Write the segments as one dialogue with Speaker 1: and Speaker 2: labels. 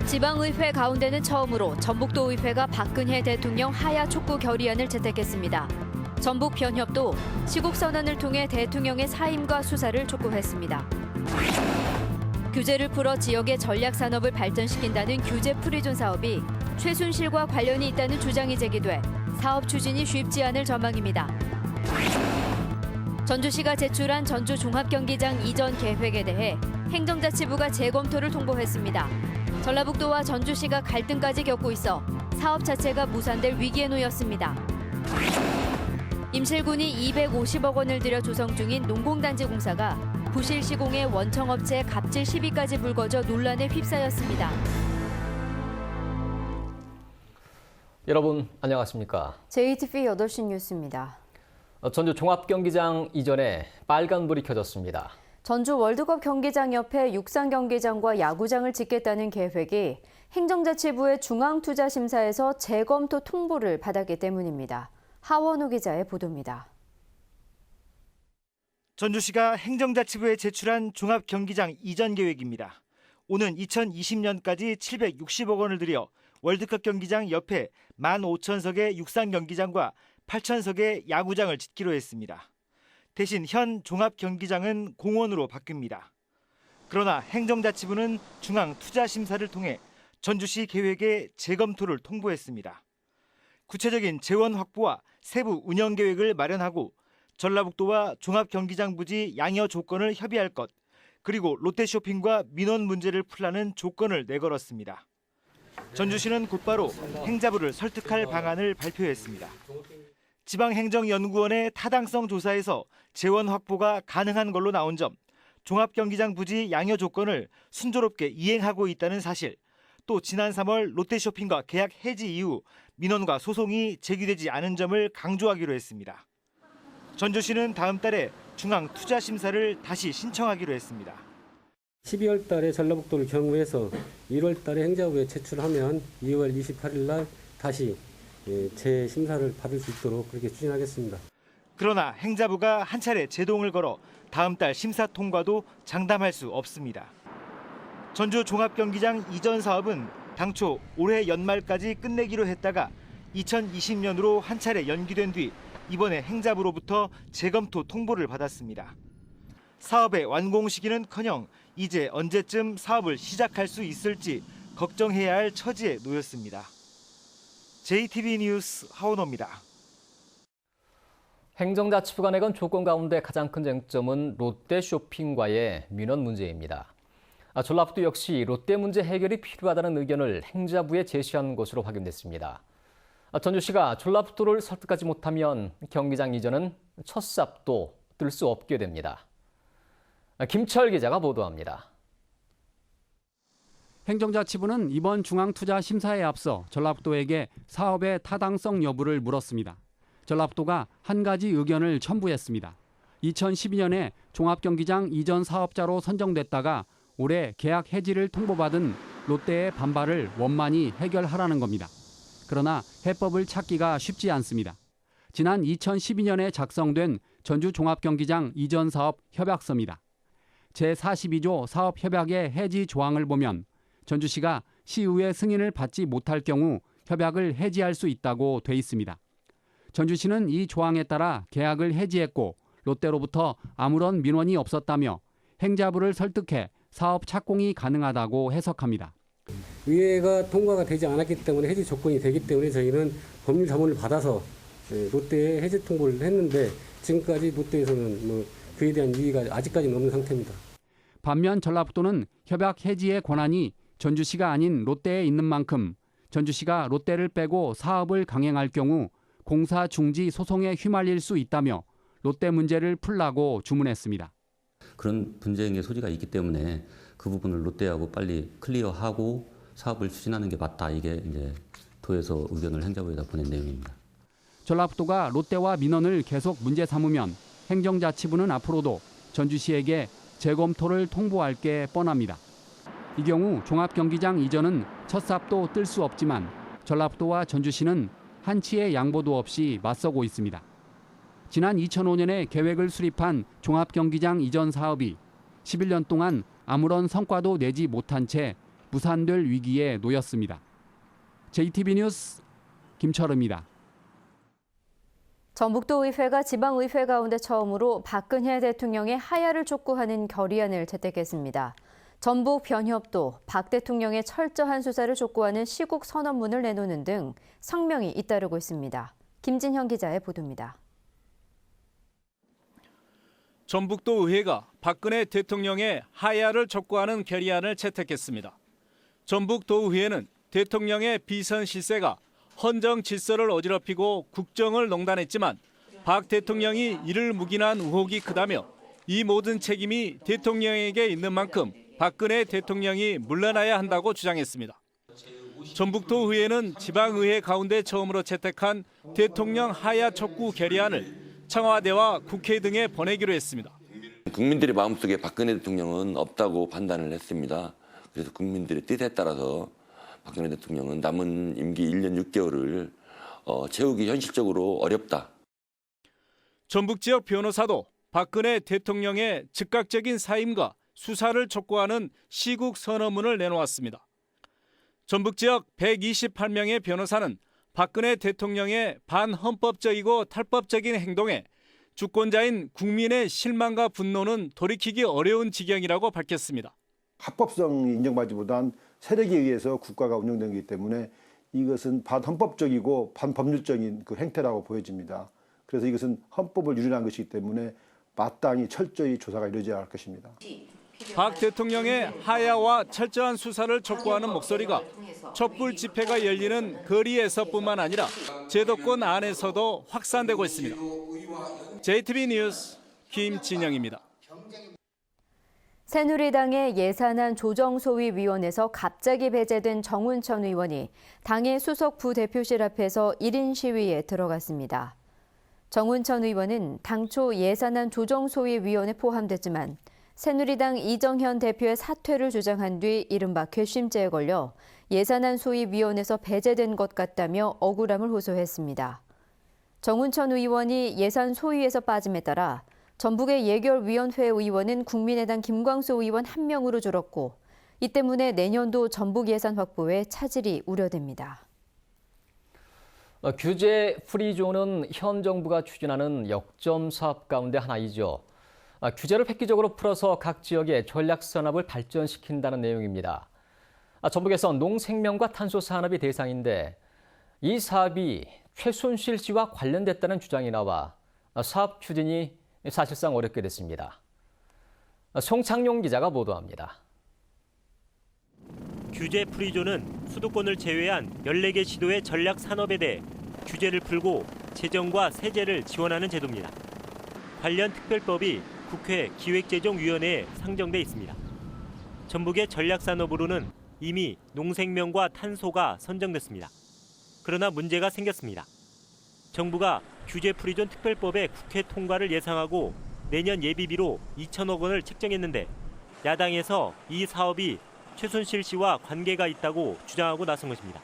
Speaker 1: 지방의회 가운데는 처음으로 전북도의회가 박근혜 대통령 하야 촉구 결의안을 채택했습니다. 전북변협도 시국선언을 통해 대통령의 사임과 수사를 촉구했습니다. 규제를 풀어 지역의 전략산업을 발전시킨다는 규제 프리존 사업이 최순실과 관련이 있다는 주장이 제기돼 사업 추진이 쉽지 않을 전망입니다. 전주시가 제출한 전주 종합경기장 이전 계획에 대해 행정자치부가 재검토를 통보했습니다. 전라북도와 전주시가 갈등까지 겪고 있어 사업 자체가 무산될 위기에 놓였습니다. 임실군이 250억 원을 들여 조성 중인 농공단지 공사가 부실 시공에 원청업체 갑질 시비까지 불거져 논란에 휩싸였습니다.
Speaker 2: 여러분 안녕하십니까?
Speaker 1: JTV 8시 뉴스입니다.
Speaker 2: 전주 종합경기장 이전에 빨간불이 켜졌습니다.
Speaker 1: 전주 월드컵 경기장 옆에 육상 경기장과 야구장을 짓겠다는 계획이 행정자치부의 중앙투자심사에서 재검토 통보를 받았기 때문입니다. 하원우 기자의 보도입니다.
Speaker 3: 전주시가 행정자치부에 제출한 종합경기장 이전 계획입니다. 오는 2020년까지 760억 원을 들여 월드컵 경기장 옆에 15,000석의 육상 경기장과 8,000석의 야구장을 짓기로 했습니다. 대신 현 종합경기장은 공원으로 바뀝니다. 그러나 행정자치부는 중앙투자심사를 통해 전주시 계획의 재검토를 통보했습니다. 구체적인 재원 확보와 세부 운영 계획을 마련하고 전라북도와 종합경기장 부지 양여 조건을 협의할 것, 그리고 롯데쇼핑과 민원 문제를 풀라는 조건을 내걸었습니다. 전주시는 곧바로 행자부를 설득할 방안을 발표했습니다. 지방행정연구원의 타당성 조사에서 재원 확보가 가능한 걸로 나온 점, 종합경기장 부지 양여 조건을 순조롭게 이행하고 있다는 사실, 또 지난 3월 롯데쇼핑과 계약 해지 이후 민원과 소송이 제기되지 않은 점을 강조하기로 했습니다. 전주시는 다음 달에 중앙투자심사를 다시 신청하기로 했습니다.
Speaker 4: 12월 달에 전라북도를 경우해서 1월 달에 행자부에 제출하면 2월 28일 날 다시 재심사를 받을 수 있도록 그렇게 추진하겠습니다.
Speaker 3: 그러나 행자부가 한 차례 제동을 걸어 다음 달 심사 통과도 장담할 수 없습니다. 전주 종합경기장 이전 사업은 당초 올해 연말까지 끝내기로 했다가 2020년으로 한 차례 연기된 뒤 이번에 행자부로부터 재검토 통보를 받았습니다. 사업의 완공 시기는커녕 이제 언제쯤 사업을 시작할 수 있을지 걱정해야 할 처지에 놓였습니다. JTB 뉴스 하원호입니다.
Speaker 2: 행정자치부가 내건 조건 가운데 가장 큰 쟁점은 롯데쇼핑과의 민원 문제입니다. 전라북도 역시 롯데 문제 해결이 필요하다는 의견을 행자부에 제시한 것으로 확인됐습니다. 전주시가 전라북도를 설득하지 못하면 경기장 이전은 첫 삽도 뜰 수 없게 됩니다. 김철 기자가 보도합니다.
Speaker 5: 행정자치부는 이번 중앙투자심사에 앞서 전라북도에게 사업의 타당성 여부를 물었습니다. 전라북도가 한 가지 의견을 첨부했습니다. 2012년에 종합경기장 이전 사업자로 선정됐다가 올해 계약 해지를 통보받은 롯데의 반발을 원만히 해결하라는 겁니다. 그러나 해법을 찾기가 쉽지 않습니다. 지난 2012년에 작성된 전주 종합경기장 이전 사업 협약서입니다. 제42조 사업협약의 해지 조항을 보면 전주시가 시의회 승인을 받지 못할 경우 협약을 해지할 수 있다고 돼 있습니다. 전주시는 이 조항에 따라 계약을 해지했고 롯데로부터 아무런 민원이 없었다며 행자부를 설득해 사업 착공이 가능하다고 해석합니다.
Speaker 4: 의회가 통과가 되지 않았기 때문에 해지 조건이 되기 때문에 저희는 법률 자문을 받아서 롯데에 해지 통보를 했는데 지금까지 롯데에서는 그에 대한 이의가 아직까지는 없는 상태입니다.
Speaker 5: 반면 전라북도는 협약 해지의 권한이 전주시가 아닌 롯데에 있는 만큼 전주시가 롯데를 빼고 사업을 강행할 경우 공사 중지 소송에 휘말릴 수 있다며 롯데 문제를 풀라고 주문했습니다.
Speaker 6: 그런 분쟁의 소지가 있기 때문에 그 부분을 롯데하고 빨리 클리어하고 사업을 추진하는 게 맞다. 이게 이제 도에서 의견을 행자부에다 보낸 내용입니다.
Speaker 5: 전라북도가 롯데와 민원을 계속 문제 삼으면 행정자치부는 앞으로도 전주시에게 재검토를 통보할 게 뻔합니다. 이 경우 종합경기장 이전은 첫 삽도 뜰 수 없지만 전라북도와 전주시는 한치의 양보도 없이 맞서고 있습니다. 지난 2005년에 계획을 수립한 종합경기장 이전 사업이 11년 동안 아무런 성과도 내지 못한 채 무산될 위기에 놓였습니다. JTB 뉴스 김철우입니다.
Speaker 1: 전북도의회가 지방의회 가운데 처음으로 박근혜 대통령의 하야를 촉구하는 결의안을 채택했습니다. 전북 변협도 박 대통령의 철저한 수사를 촉구하는 시국 선언문을 내놓는 등 성명이 잇따르고 있습니다. 김진형 기자의 보도입니다.
Speaker 7: 전북도 의회가 박근혜 대통령의 하야를 촉구하는 결의안을 채택했습니다. 전북도의회는 대통령의 비선 실세가 헌정 질서를 어지럽히고 국정을 농단했지만 박 대통령이 이를 묵인한 의혹이 크다며 이 모든 책임이 대통령에게 있는 만큼 박근혜 대통령이 물러나야 한다고 주장했습니다. 전북도의회는 지방의회 가운데 처음으로 채택한 대통령 하야 촉구 결의안을 청와대와 국회 등에 보내기로 했습니다.
Speaker 8: 국민들의 마음속에 박근혜 대통령은 없다고 판단을 했습니다. 그래서 국민들의 뜻에 따라서 박근혜 대통령은 남은 임기 1년 6개월을 채우기 현실적으로 어렵다.
Speaker 7: 전북 지역 변호사도 박근혜 대통령의 즉각적인 사임과 수사를 촉구하는 시국 선언문을 내놓았습니다. 전북 지역 128명의 변호사는 박근혜 대통령의 반헌법적이고 탈법적인 행동에 주권자인 국민의 실망과 분노는 돌이키기 어려운 지경이라고 밝혔습니다.
Speaker 9: 합법성이 인정받지보단 세력에 의해서 국가가 운영되기 때문에 이것은 반헌법적이고 반법률적인 그 행태라고 보여집니다. 그래서 이것은 헌법을 유린한 것이기 때문에 마땅히 철저히 조사가 이루어져야 할 것입니다.
Speaker 7: 박 대통령의 하야와 철저한 수사를 촉구하는 목소리가 촛불 집회가 열리는 거리에서뿐만 아니라 제도권 안에서도 확산되고 있습니다. JTB 뉴스 김진영입니다.
Speaker 1: 새누리당의 예산안 조정소위위원회에서 갑자기 배제된 정운천 의원이 당의 수석 부대표실 앞에서 1인 시위에 들어갔습니다. 정운천 의원은 당초 예산안 조정소위위원회에 포함됐지만 새누리당 이정현 대표의 사퇴를 주장한 뒤 이른바 괘씸죄에 걸려 예산안 소위위원회에서 배제된 것 같다며 억울함을 호소했습니다. 정운천 의원이 예산 소위에서 빠짐에 따라 전북의 예결위원회 의원은 국민의당 김광수 의원 1명으로 줄었고 이 때문에 내년도 전북 예산 확보에 차질이 우려됩니다.
Speaker 2: 규제 프리존은 현 정부가 추진하는 역점 사업 가운데 하나이죠. 규제를 획기적으로 풀어서 각 지역의 전략산업을 발전시킨다는 내용입니다. 전북에서 농생명과 탄소산업이 대상인데 이 사업이 최순실 씨와 관련됐다는 주장이 나와 사업 추진이 사실상 어렵게 됐습니다. 송창용 기자가 보도합니다.
Speaker 10: 규제 프리존은 수도권을 제외한 14개 시도의 전략 산업에 대해 규제를 풀고 재정과 세제를 지원하는 제도입니다. 관련 특별법이 국회 기획재정위원회에 상정돼 있습니다. 전북의 전략산업으로는 이미 농생명과 탄소가 선정됐습니다. 그러나 문제가 생겼습니다. 정부가 규제 프리존 특별법의 국회 통과를 예상하고 내년 예비비로 2천억 원을 책정했는데 야당에서 이 사업이 최순실 씨와 관계가 있다고 주장하고 나선 것입니다.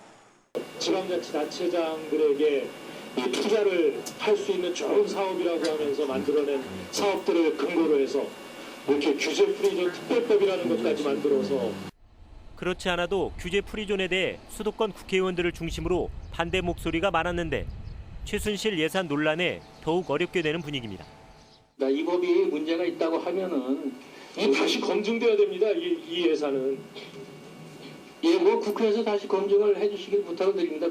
Speaker 11: 지방자치단체장들에게 이 투자를 할 수 있는 좋은 사업이라고 하면서 만들어낸 사업들을 근거로 해서 이렇게 규제 프리존 특별법이라는 것까지 만들어서
Speaker 10: 그렇지 않아도 규제 프리존에 대해 수도권 국회의원들을 중심으로 반대 목소리가 많았는데 최순실 예산 논란에 더욱 어렵게 되는 분위기입니다.
Speaker 11: 이 법이 문제가 있다고 하면은 다시 검증돼야 됩니다. 이 예산은. 국회에서 다시 검증을 해주시길 부탁을 드립니다.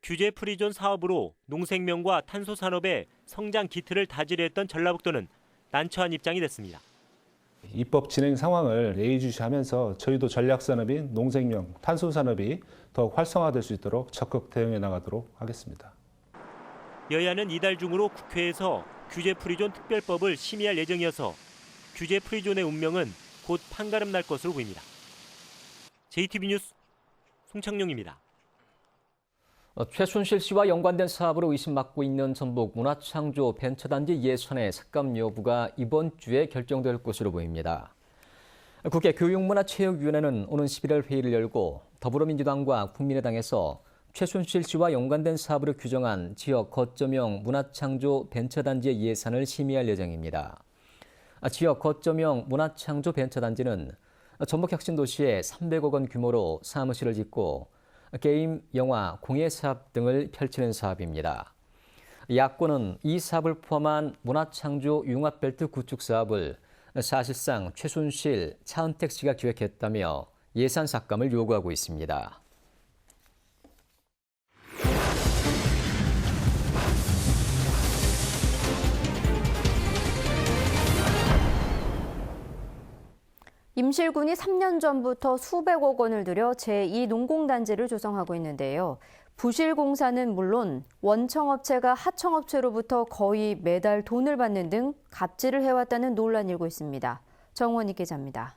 Speaker 10: 규제 프리존 사업으로 농생명과 탄소 산업의 성장 기틀을 다지려 했던 전라북도는 난처한 입장이 됐습니다.
Speaker 12: 입법 진행 상황을 예의주시하면서 저희도 전략산업인 농생명, 탄소산업이 더욱 활성화될 수 있도록 적극 대응해 나가도록 하겠습니다.
Speaker 10: 여야는 이달 중으로 국회에서 규제 프리존 특별법을 심의할 예정이어서 규제 프리존의 운명은 곧 판가름 날 것으로 보입니다. JTB 뉴스 송창용입니다.
Speaker 2: 최순실 씨와 연관된 사업으로 의심받고 있는 전북 문화창조 벤처단지 예산의 삭감 여부가 이번 주에 결정될 것으로 보입니다. 국회 교육문화체육위원회는 오는 11월 회의를 열고 더불어민주당과 국민의당에서 최순실 씨와 연관된 사업으로 규정한 지역 거점형 문화창조 벤처단지의 예산을 심의할 예정입니다. 지역 거점형 문화창조 벤처단지는 전북혁신도시에 300억 원 규모로 사무실을 짓고 게임, 영화, 공예 사업 등을 펼치는 사업입니다. 야권은 이 사업을 포함한 문화창조 융합벨트 구축 사업을 사실상 최순실, 차은택 씨가 기획했다며 예산 삭감을 요구하고 있습니다.
Speaker 1: 임실군이 3년 전부터 수백억 원을 들여 제2농공단지를 조성하고 있는데요. 부실공사는 물론 원청업체가 하청업체로부터 거의 매달 돈을 받는 등 갑질을 해왔다는 논란이 일고 있습니다. 정원희 기자입니다.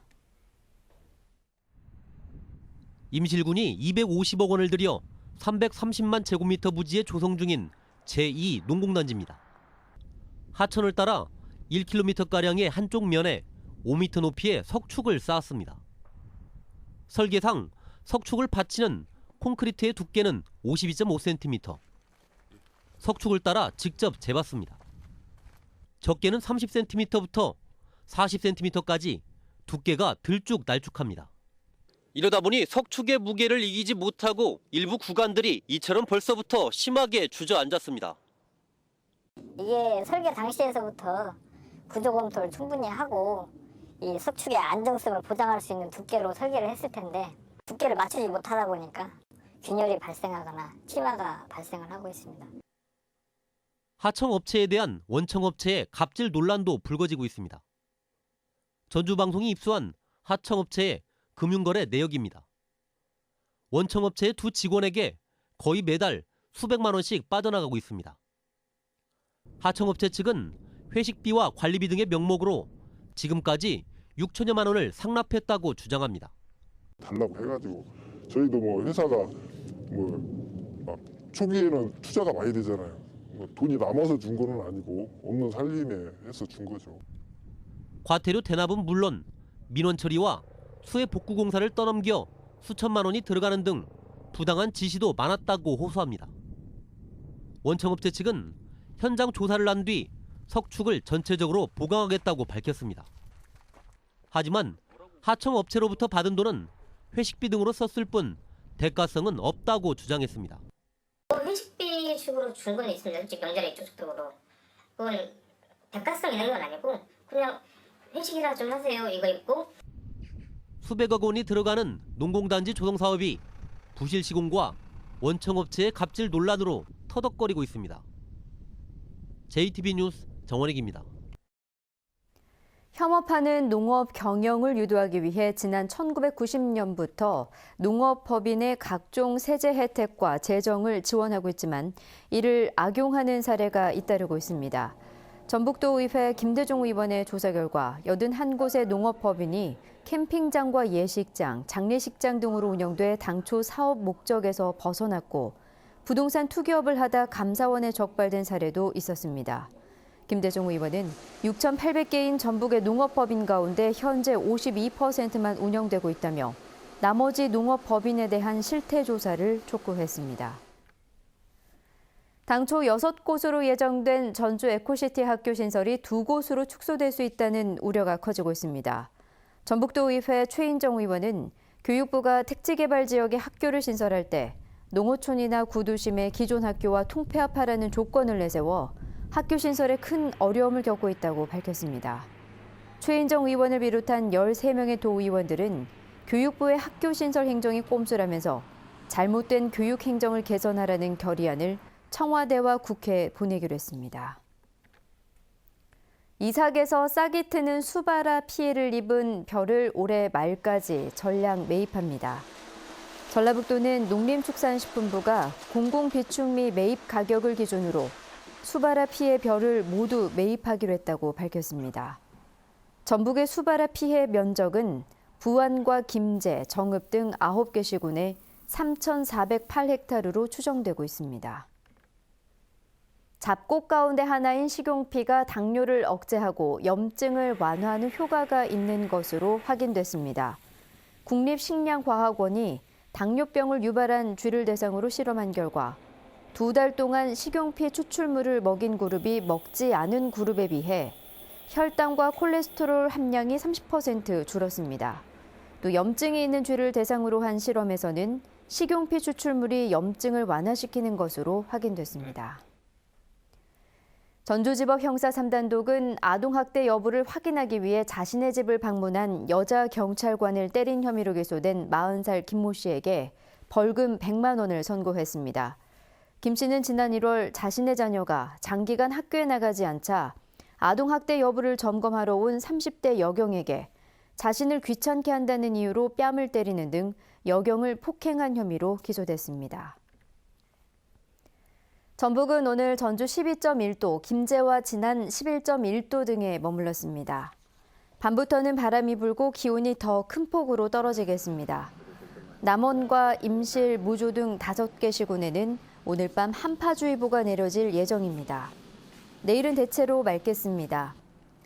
Speaker 13: 임실군이 250억 원을 들여 330만 제곱미터 부지에 조성 중인 제2농공단지입니다. 하천을 따라 1km가량의 한쪽 면에 5m 높이의 석축을 쌓았습니다. 설계상 석축을 받치는 콘크리트의 두께는 52.5cm. 석축을 따라 직접 재봤습니다. 적게는 30cm부터 40cm까지 두께가 들쭉날쭉합니다. 이러다 보니 석축의 무게를 이기지 못하고 일부 구간들이 이처럼 벌써부터 심하게 주저앉았습니다.
Speaker 14: 이게 설계 당시에서부터 구조 검토를 충분히 하고 이 석축의 안정성을 보장할 수 있는 두께로 설계를 했을 텐데 두께를 맞추지 못하다 보니까 균열이 발생하거나 침하가 발생을 하고 있습니다.
Speaker 13: 하청업체에 대한 원청업체의 갑질 논란도 불거지고 있습니다. 전주방송이 입수한 하청업체의 금융거래 내역입니다. 원청업체의 두 직원에게 거의 매달 수백만 원씩 빠져나가고 있습니다. 하청업체 측은 회식비와 관리비 등의 명목으로 지금까지 6천여만 원을 상납했다고 주장합니다.
Speaker 15: 달라고 해가지고 저희도 회사가 막 초기에는 투자가 많이 되잖아요. 돈이 남아서 준 거는 아니고 없는 살림에 해서 준 거죠.
Speaker 13: 과태료 대납은 물론 민원 처리와 수해 복구 공사를 떠넘겨 수천만 원이 들어가는 등 부당한 지시도 많았다고 호소합니다. 원청업체 측은 현장 조사를 한 뒤 석축을 전체적으로 보강하겠다고 밝혔습니다. 하지만 하청업체로부터 받은 돈은 회식비 등으로 썼을 뿐 대가성은 없다고 주장했습니다.
Speaker 14: 회식비 식으로 준 건 있습니다. 솔직히 명절에 쪽쪽으로. 그건 대가성 있는 건 아니고 그냥 회식이나 좀 하세요 이거 있고.
Speaker 13: 수백억 원이 들어가는 농공단지 조성 사업이 부실 시공과 원청업체의 갑질 논란으로 터덕거리고 있습니다. JTB 뉴스 정원익입니다.
Speaker 1: 혐오하는 농업 경영을 유도하기 위해 지난 1990년부터 농업법인의 각종 세제 혜택과 재정을 지원하고 있지만 이를 악용하는 사례가 잇따르고 있습니다. 전북도의회 김대중 의원의 조사 결과 81곳의 농업법인이 캠핑장과 예식장, 장례식장 등으로 운영돼 당초 사업 목적에서 벗어났고 부동산 투기업을 하다 감사원에 적발된 사례도 있었습니다. 김대중 의원은 6,800개인 전북의 농업법인 가운데 현재 52%만 운영되고 있다며 나머지 농업법인에 대한 실태 조사를 촉구했습니다. 당초 6곳으로 예정된 전주 에코시티 학교 신설이 2곳으로 축소될 수 있다는 우려가 커지고 있습니다. 전북도의회 최인정 의원은 교육부가 택지개발 지역에 학교를 신설할 때 농어촌이나 구도심의 기존 학교와 통폐합하라는 조건을 내세워 학교 신설에 큰 어려움을 겪고 있다고 밝혔습니다. 최인정 의원을 비롯한 13명의 도의원들은 교육부의 학교 신설 행정이 꼼수라면서 잘못된 교육 행정을 개선하라는 결의안을 청와대와 국회에 보내기로 했습니다. 이삭에서 싹이 트는 수바라 피해를 입은 벼를 올해 말까지 전량 매입합니다. 전라북도는 농림축산식품부가 공공비축미 매입 가격을 기준으로 수바라 피해 벼를 모두 매입하기로 했다고 밝혔습니다. 전북의 수바라 피해 면적은 부안과 김제, 정읍 등 9개 시군에 3,408헥타르로 추정되고 있습니다. 잡곡 가운데 하나인 식용피가 당뇨를 억제하고 염증을 완화하는 효과가 있는 것으로 확인됐습니다. 국립식량과학원이 당뇨병을 유발한 쥐를 대상으로 실험한 결과 2달 동안 식용피 추출물을 먹인 그룹이 먹지 않은 그룹에 비해 혈당과 콜레스테롤 함량이 30% 줄었습니다. 또 염증이 있는 쥐를 대상으로 한 실험에서는 식용피 추출물이 염증을 완화시키는 것으로 확인됐습니다. 전주지법 형사 3단독은 아동학대 여부를 확인하기 위해 자신의 집을 방문한 여자 경찰관을 때린 혐의로 기소된 40살 김모 씨에게 벌금 100만 원을 선고했습니다. 김 씨는 지난 1월 자신의 자녀가 장기간 학교에 나가지 않자 아동학대 여부를 점검하러 온 30대 여경에게 자신을 귀찮게 한다는 이유로 뺨을 때리는 등 여경을 폭행한 혐의로 기소됐습니다. 전북은 오늘 전주 12.1도, 김제와 진안 11.1도 등에 머물렀습니다. 밤부터는 바람이 불고 기온이 더 큰 폭으로 떨어지겠습니다. 남원과 임실, 무조 등 5개 시군에는 오늘 밤 한파주의보가 내려질 예정입니다. 내일은 대체로 맑겠습니다.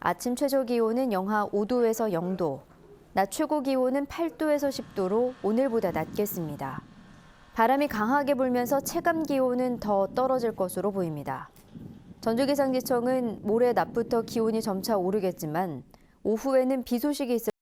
Speaker 1: 아침 최저 기온은 영하 5도에서 0도, 낮 최고 기온은 8도에서 10도로 오늘보다 낮겠습니다. 바람이 강하게 불면서 체감 기온은 더 떨어질 것으로 보입니다. 전주기상지청은 모레 낮부터 기온이 점차 오르겠지만 오후에는 비 소식이 있을